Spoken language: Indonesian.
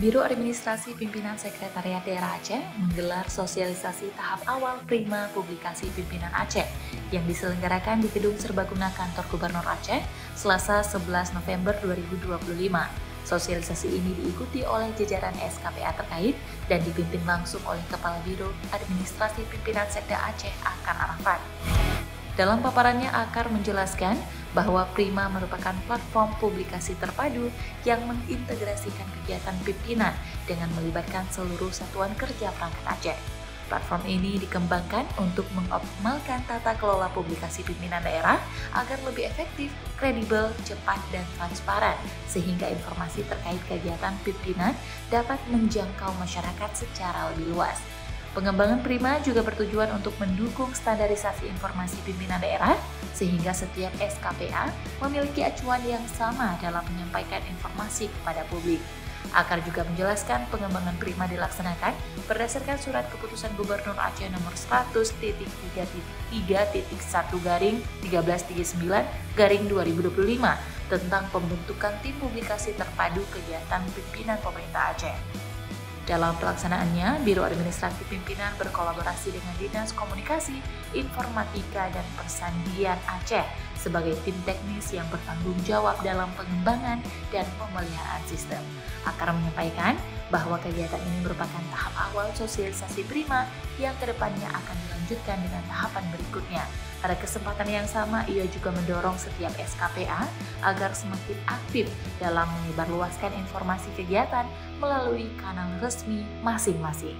Biro Administrasi Pimpinan Sekretariat Daerah Aceh menggelar sosialisasi tahap awal Prima Publikasi Pimpinan Aceh yang diselenggarakan di Gedung Serbaguna Kantor Gubernur Aceh Selasa 11 November 2025. Sosialisasi ini diikuti oleh jajaran SKPA terkait dan dipimpin langsung oleh Kepala Biro Administrasi Pimpinan Sekda Aceh Akar Arafat. Dalam paparannya, Akar menjelaskan bahwa Prima merupakan platform publikasi terpadu yang mengintegrasikan kegiatan pimpinan dengan melibatkan seluruh satuan kerja perangkat Aceh. Platform ini dikembangkan untuk mengoptimalkan tata kelola publikasi pimpinan daerah agar lebih efektif, kredibel, cepat, dan transparan, sehingga informasi terkait kegiatan pimpinan dapat menjangkau masyarakat secara lebih luas. Pengembangan Prima juga bertujuan untuk mendukung standarisasi informasi pimpinan daerah, sehingga setiap SKPA memiliki acuan yang sama dalam menyampaikan informasi kepada publik. Akar juga menjelaskan pengembangan Prima dilaksanakan berdasarkan Surat Keputusan Gubernur Aceh nomor 100.3.1-1339/2025 tentang pembentukan tim publikasi terpadu kegiatan pimpinan pemerintah Aceh. Dalam pelaksanaannya, Biro Administrasi Pimpinan berkolaborasi dengan Dinas Komunikasi, Informatika, dan Persandian Aceh sebagai tim teknis yang bertanggung jawab dalam pengembangan dan pemeliharaan sistem. Akar menyampaikan bahwa kegiatan ini merupakan tahap awal sosialisasi Prima yang kedepannya akan dilanjutkan dengan tahapan berikutnya. Pada kesempatan yang sama, ia juga mendorong setiap SKPA agar semakin aktif dalam menyebarluaskan informasi kegiatan melalui kanal resmi masing-masing.